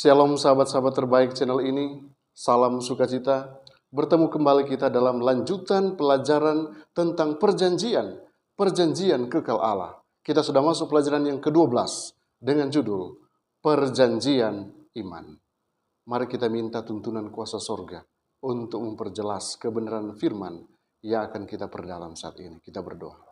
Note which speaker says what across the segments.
Speaker 1: Shalom sahabat-sahabat terbaik channel ini, salam sukacita. Bertemu kembali kita dalam lanjutan pelajaran tentang perjanjian kekal Allah. Kita sudah masuk pelajaran yang ke-12 dengan judul Perjanjian Iman. Mari kita minta tuntunan kuasa sorga untuk memperjelas kebenaran firman yang akan kita perdalam saat ini. Kita berdoa.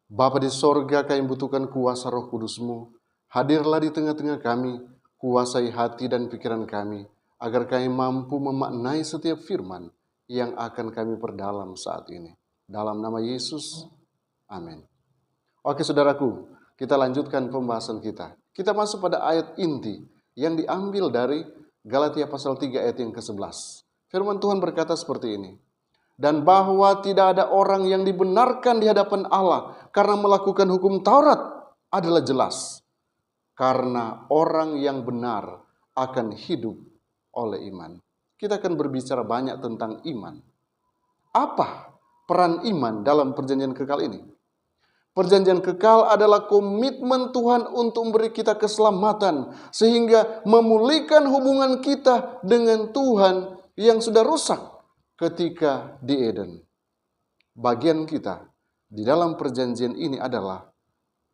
Speaker 1: Bapa di sorga, kami butuhkan kuasa Roh Kudus-Mu. Hadirlah di tengah-tengah kami, kuasai hati dan pikiran kami, agar kami mampu memaknai setiap firman yang akan kami perdalam saat ini. Dalam nama Yesus, amin. Oke saudaraku, kita lanjutkan pembahasan kita. Kita masuk pada ayat inti yang diambil dari Galatia pasal 3 ayat yang ke-11. Firman Tuhan berkata seperti ini. Dan bahwa tidak ada orang yang dibenarkan di hadapan Allah karena melakukan hukum Taurat adalah jelas. Karena orang yang benar akan hidup oleh iman. Kita akan berbicara banyak tentang iman. Apa peran iman dalam perjanjian kekal ini? Perjanjian kekal adalah komitmen Tuhan untuk memberi kita keselamatan, sehingga memulihkan hubungan kita dengan Tuhan yang sudah rusak ketika di Eden. Bagian kita di dalam perjanjian ini adalah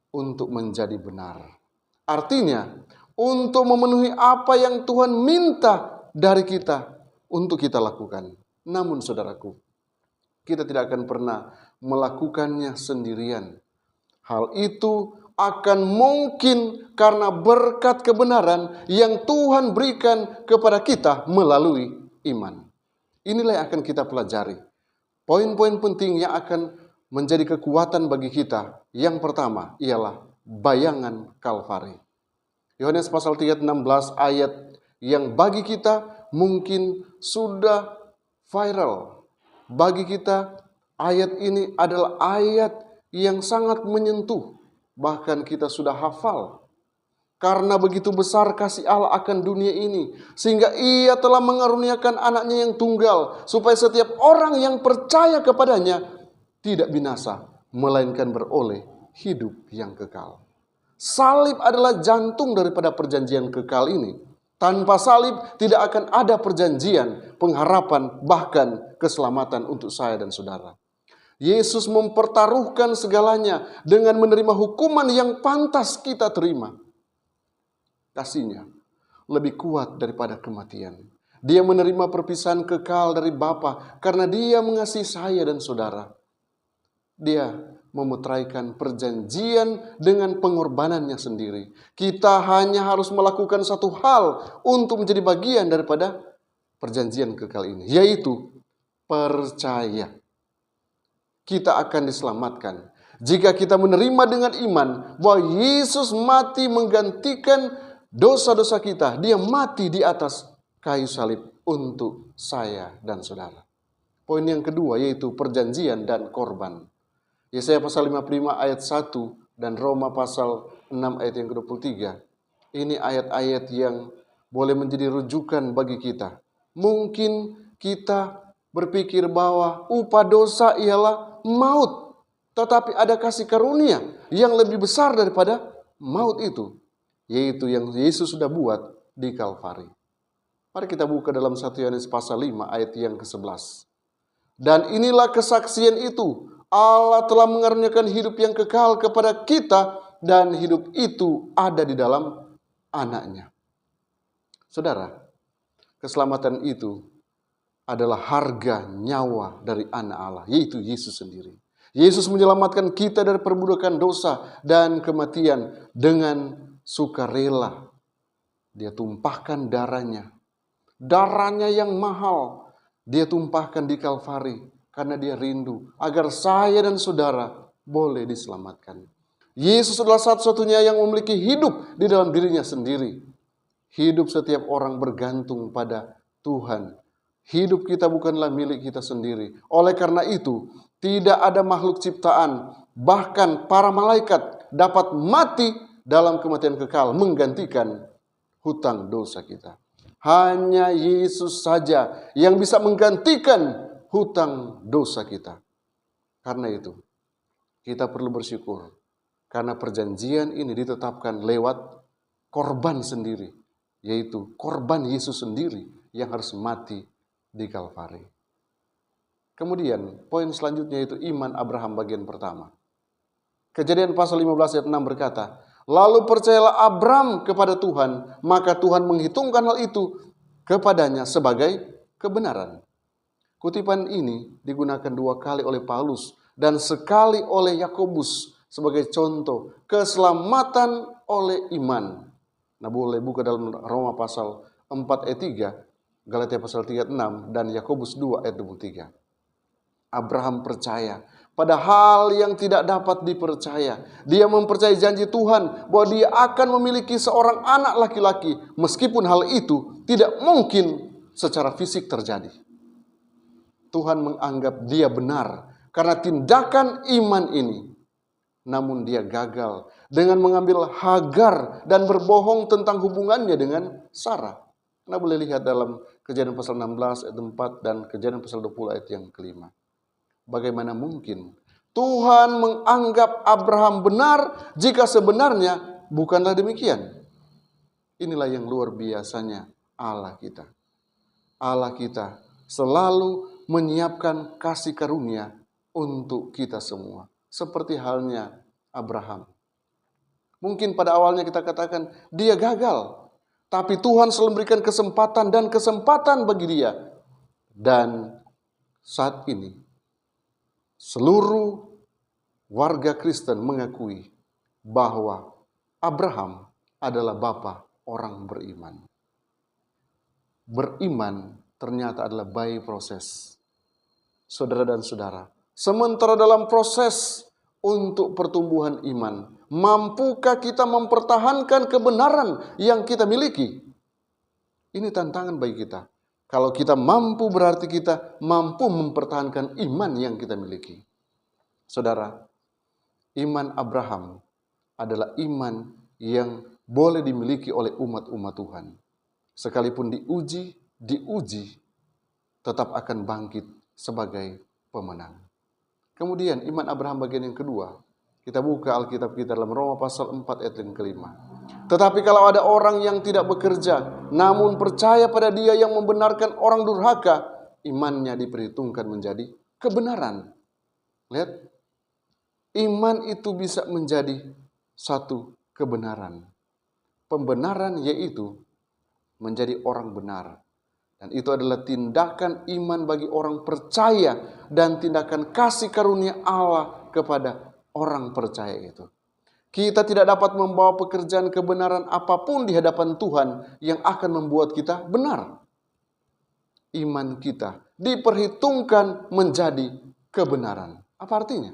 Speaker 1: untuk menjadi benar. Artinya, untuk memenuhi apa yang Tuhan minta dari kita untuk kita lakukan. Namun saudaraku, kita tidak akan pernah melakukannya sendirian. Hal itu akan mungkin karena berkat kebenaran yang Tuhan berikan kepada kita melalui iman. Inilah yang akan kita pelajari. Poin-poin penting yang akan menjadi kekuatan bagi kita. Yang pertama ialah bayangan Kalvari. Yohanes pasal 3:16 ayat yang bagi kita mungkin sudah viral. Bagi kita ayat ini adalah ayat yang sangat menyentuh. Bahkan kita sudah hafal. Karena begitu besar kasih Allah akan dunia ini, sehingga Ia telah mengaruniakan anaknya yang tunggal, supaya setiap orang yang percaya kepadanya tidak binasa, melainkan beroleh hidup yang kekal. Salib adalah jantung daripada perjanjian kekal ini. Tanpa salib tidak akan ada perjanjian, pengharapan, bahkan keselamatan untuk saya dan saudara. Yesus mempertaruhkan segalanya dengan menerima hukuman yang pantas kita terima. Kasih-Nya lebih kuat daripada kematian. Dia menerima perpisahan kekal dari Bapa karena Dia mengasihi saya dan saudara. Dia memutraikan perjanjian dengan pengorbanannya sendiri. Kita hanya harus melakukan satu hal untuk menjadi bagian daripada perjanjian kekal ini, yaitu percaya. Kita akan diselamatkan jika kita menerima dengan iman bahwa Yesus mati menggantikan dosa-dosa kita. Dia mati di atas kayu salib untuk saya dan saudara. Poin yang kedua yaitu perjanjian dan korban. Yesaya pasal 55 ayat 1 dan Roma pasal 6 ayat yang ke-23. Ini ayat-ayat yang boleh menjadi rujukan bagi kita. Mungkin kita berpikir bahwa upah dosa ialah maut. Tetapi ada kasih karunia yang lebih besar daripada maut itu, yaitu yang Yesus sudah buat di Kalvari. Mari kita buka dalam 1 Yohanes pasal 5 ayat yang ke-11. Dan inilah kesaksian itu, Allah telah mengaruniakan hidup yang kekal kepada kita, dan hidup itu ada di dalam anaknya. Saudara, keselamatan itu adalah harga nyawa dari anak Allah, yaitu Yesus sendiri. Yesus menyelamatkan kita dari perbudakan dosa dan kematian dengan sukarela. Dia tumpahkan darahnya. Darahnya yang mahal Dia tumpahkan di Kalvari karena Dia rindu agar saya dan saudara boleh diselamatkan. Yesus adalah satu-satunya yang memiliki hidup di dalam dirinya sendiri. Hidup setiap orang bergantung pada Tuhan. Hidup kita bukanlah milik kita sendiri. Oleh karena itu, tidak ada makhluk ciptaan, bahkan para malaikat dapat mati dalam kematian kekal menggantikan hutang dosa kita. Hanya Yesus saja yang bisa menggantikan hutang dosa kita. Karena itu, kita perlu bersyukur karena perjanjian ini ditetapkan lewat korban sendiri, yaitu korban Yesus sendiri yang harus mati di Kalvari. Kemudian poin selanjutnya yaitu iman Abraham bagian pertama. Kejadian pasal 15 ayat 6 berkata, lalu percayalah Abram kepada Tuhan, maka Tuhan menghitungkan hal itu kepadanya sebagai kebenaran. Kutipan ini digunakan 2 kali oleh Paulus dan sekali oleh Yakobus sebagai contoh keselamatan oleh iman. Nah, boleh buka dalam Roma pasal 4 ayat 3, Galatia pasal 3 ayat 6, dan Yakobus 2 ayat 23. Abraham percaya pada hal yang tidak dapat dipercaya. Dia mempercayai janji Tuhan bahwa dia akan memiliki seorang anak laki-laki, meskipun hal itu tidak mungkin secara fisik terjadi. Tuhan menganggap dia benar karena tindakan iman ini. Namun dia gagal dengan mengambil Hagar dan berbohong tentang hubungannya dengan Sarah. Anda boleh lihat dalam Kejadian pasal 16 ayat 4 dan Kejadian pasal 20 ayat yang kelima. Bagaimana mungkin Tuhan menganggap Abraham benar jika sebenarnya bukanlah demikian? Inilah yang luar biasanya Allah kita. Allah kita selalu menyiapkan kasih karunia untuk kita semua. Seperti halnya Abraham. Mungkin pada awalnya kita katakan dia gagal. Tapi Tuhan selalu memberikan kesempatan dan kesempatan bagi dia. Dan saat ini seluruh warga Kristen mengakui bahwa Abraham adalah bapa orang beriman. Beriman ternyata adalah by proses. Saudara dan saudara, sementara dalam proses untuk pertumbuhan iman, mampukah kita mempertahankan kebenaran yang kita miliki? Ini tantangan bagi kita. Kalau kita mampu, berarti kita mampu mempertahankan iman yang kita miliki. Saudara, iman Abraham adalah iman yang boleh dimiliki oleh umat-umat Tuhan. Sekalipun diuji, tetap akan bangkit sebagai pemenang. Kemudian iman Abraham bagian yang kedua. Kita buka Alkitab kita dalam Roma pasal 4 ayat yang kelima. Tetapi kalau ada orang yang tidak bekerja, namun percaya pada Dia yang membenarkan orang durhaka, imannya diperhitungkan menjadi kebenaran. Lihat, iman itu bisa menjadi satu kebenaran. Pembenaran yaitu menjadi orang benar. Dan itu adalah tindakan iman bagi orang percaya dan tindakan kasih karunia Allah kepada orang percaya itu. Kita tidak dapat membawa pekerjaan kebenaran apapun di hadapan Tuhan yang akan membuat kita benar. Iman kita diperhitungkan menjadi kebenaran. Apa artinya?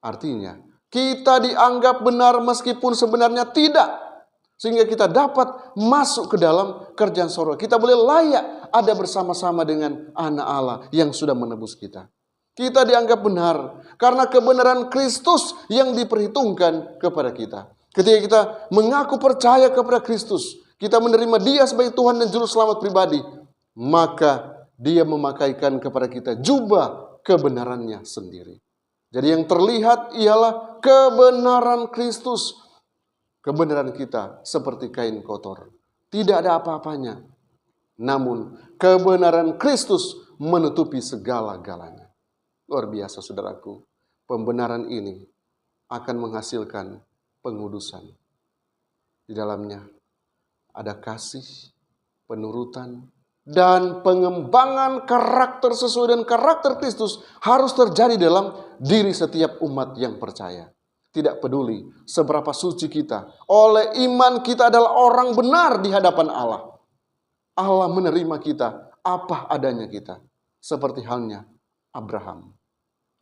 Speaker 1: Artinya, kita dianggap benar meskipun sebenarnya tidak. Sehingga kita dapat masuk ke dalam kerjaan surga. Kita boleh layak ada bersama-sama dengan anak Allah yang sudah menebus kita. Kita dianggap benar karena kebenaran Kristus yang diperhitungkan kepada kita. Ketika kita mengaku percaya kepada Kristus, kita menerima Dia sebagai Tuhan dan Juru Selamat pribadi, maka Dia memakaikan kepada kita jubah kebenarannya sendiri. Jadi yang terlihat ialah kebenaran Kristus. Kebenaran kita seperti kain kotor. Tidak ada apa-apanya. Namun kebenaran Kristus menutupi segala-galanya. Luar biasa saudaraku. Pembenaran ini akan menghasilkan pengudusan. Di dalamnya ada kasih, penurutan, dan pengembangan karakter sesuai dengan karakter Kristus harus terjadi dalam diri setiap umat yang percaya. Tidak peduli seberapa suci kita, oleh iman kita adalah orang benar di hadapan Allah. Allah menerima kita apa adanya kita. Seperti halnya Abraham.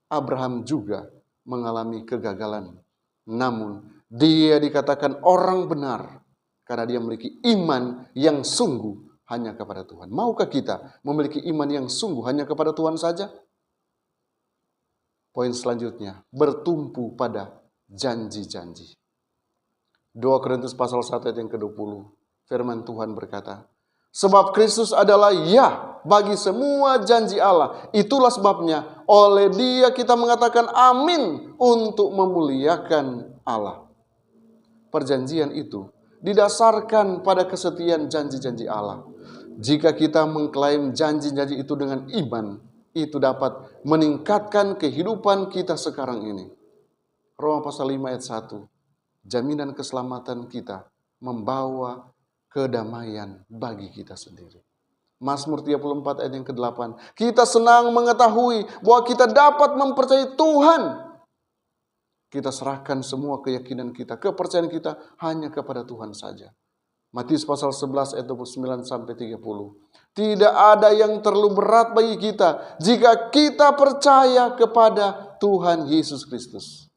Speaker 1: Abraham juga mengalami kegagalan. Namun dia dikatakan orang benar karena dia memiliki iman yang sungguh hanya kepada Tuhan. Maukah kita memiliki iman yang sungguh hanya kepada Tuhan saja? Poin selanjutnya, bertumpu pada janji-janji. 2 Korintus pasal 1 ayat yang ke-20. Firman Tuhan berkata, sebab Kristus adalah ya bagi semua janji Allah. Itulah sebabnya oleh Dia kita mengatakan amin untuk memuliakan Allah. Perjanjian itu didasarkan pada kesetiaan janji-janji Allah. Jika kita mengklaim janji-janji itu dengan iman, itu dapat meningkatkan kehidupan kita sekarang ini. Roma pasal 5 ayat 1, jaminan keselamatan kita membawa kedamaian bagi kita sendiri. Mazmur 34 ayat yang ke-8, kita senang mengetahui bahwa kita dapat mempercayai Tuhan. Kita serahkan semua keyakinan kita, kepercayaan kita hanya kepada Tuhan saja. Matius pasal 11 ayat 29 sampai 30. Tidak ada yang terlalu berat bagi kita jika kita percaya kepada Tuhan Yesus Kristus.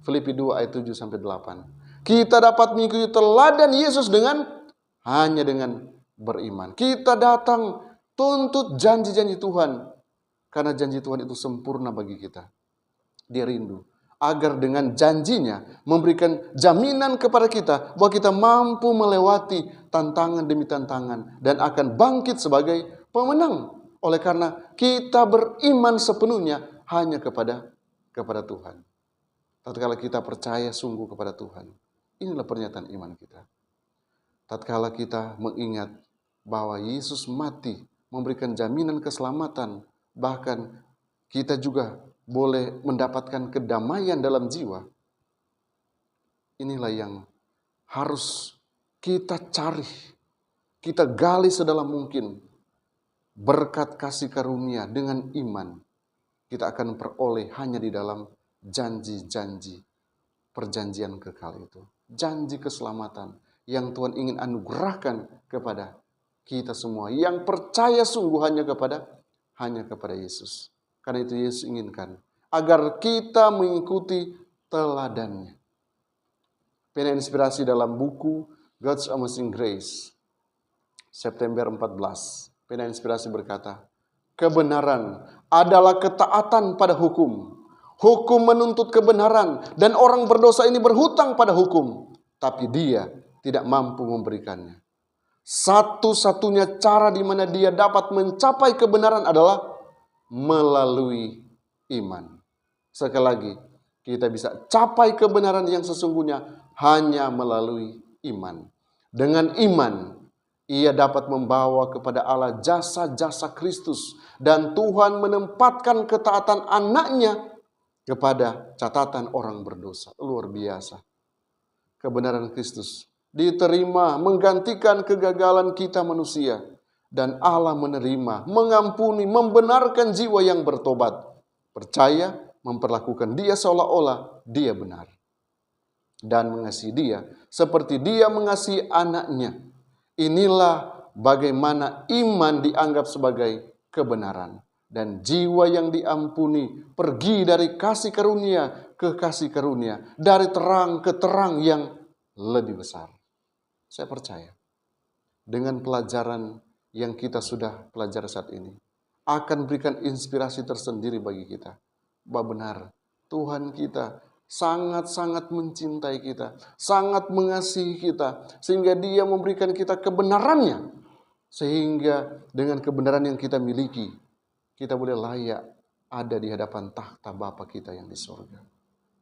Speaker 1: Filipi 2 ayat 7 sampai 8. Kita dapat mengikuti teladan Yesus hanya dengan beriman. Kita datang tuntut janji-janji Tuhan, karena janji Tuhan itu sempurna bagi kita. Dia rindu agar dengan janjinya memberikan jaminan kepada kita bahwa kita mampu melewati tantangan demi tantangan dan akan bangkit sebagai pemenang. Oleh karena kita beriman sepenuhnya hanya kepada Tuhan. Tatkala kita percaya sungguh kepada Tuhan, inilah pernyataan iman kita. Tatkala kita mengingat bahwa Yesus mati memberikan jaminan keselamatan, bahkan kita juga boleh mendapatkan kedamaian dalam jiwa. Inilah yang harus kita cari, kita gali sedalam mungkin. Berkat kasih karunia dengan iman, kita akan peroleh hanya di dalam janji-janji perjanjian kekal itu. Janji keselamatan yang Tuhan ingin anugerahkan kepada kita semua yang percaya sungguh hanya kepada Yesus. Karena itu Yesus inginkan agar kita mengikuti teladannya. Pena inspirasi dalam buku God's Amazing Grace, September 14. Pena inspirasi berkata, kebenaran adalah ketaatan pada hukum. Hukum menuntut kebenaran dan orang berdosa ini berhutang pada hukum. Tapi dia tidak mampu memberikannya. Satu-satunya cara di mana dia dapat mencapai kebenaran adalah melalui iman. Sekali lagi, kita bisa capai kebenaran yang sesungguhnya hanya melalui iman. Dengan iman, ia dapat membawa kepada Allah jasa-jasa Kristus. Dan Tuhan menempatkan ketaatan anaknya kepada catatan orang berdosa. Luar biasa. Kebenaran Kristus diterima menggantikan kegagalan kita manusia. Dan Allah menerima, mengampuni, membenarkan jiwa yang bertobat. Percaya, memperlakukan dia seolah-olah dia benar. Dan mengasihi dia seperti dia mengasihi anaknya. Inilah bagaimana iman dianggap sebagai kebenaran. Dan jiwa yang diampuni pergi dari kasih karunia ke kasih karunia. Dari terang ke terang yang lebih besar. Saya percaya dengan pelajaran yang kita sudah pelajari saat ini akan berikan inspirasi tersendiri bagi kita. Bahwa benar, Tuhan kita sangat-sangat mencintai kita, sangat mengasihi kita, sehingga dia memberikan kita kebenarannya. Sehingga dengan kebenaran yang kita miliki, kita boleh layak ada di hadapan takhta Bapa kita yang di surga.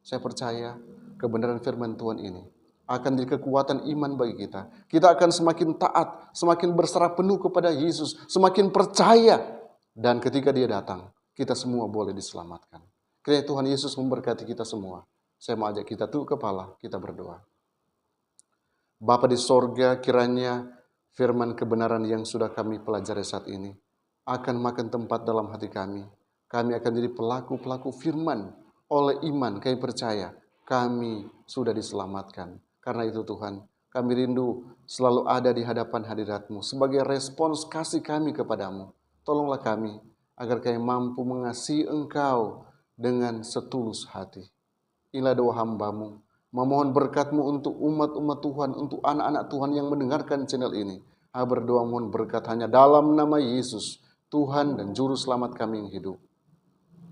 Speaker 1: Saya percaya kebenaran firman Tuhan ini akan jadi kekuatan iman bagi kita. Kita akan semakin taat, semakin berserah penuh kepada Yesus, semakin percaya. Dan ketika dia datang, kita semua boleh diselamatkan. Kiranya Tuhan Yesus memberkati kita semua. Saya mau ajak kita tunduk kepala, kita berdoa. Bapa di sorga, kiranya firman kebenaran yang sudah kami pelajari saat ini akan makan tempat dalam hati kami. Kami akan jadi pelaku-pelaku firman. Oleh iman kami percaya kami sudah diselamatkan. Karena itu Tuhan, kami rindu selalu ada di hadapan hadirat-Mu sebagai respons kasih kami kepadamu. Tolonglah kami agar kami mampu mengasihi Engkau dengan setulus hati. Inilah doa hamba-Mu. Memohon berkat-Mu untuk umat-umat Tuhan, untuk anak-anak Tuhan yang mendengarkan channel ini. Berdoa mohon berkat hanya dalam nama Yesus, Tuhan dan Juru Selamat kami yang hidup.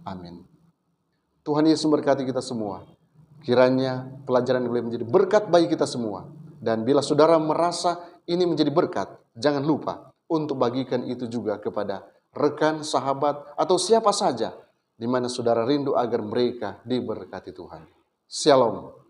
Speaker 1: Amin. Tuhan Yesus memberkati kita semua. Kiranya pelajaran boleh menjadi berkat bagi kita semua. Dan bila saudara merasa ini menjadi berkat, jangan lupa untuk bagikan itu juga kepada rekan, sahabat, atau siapa saja di mana saudara rindu agar mereka diberkati Tuhan. Shalom.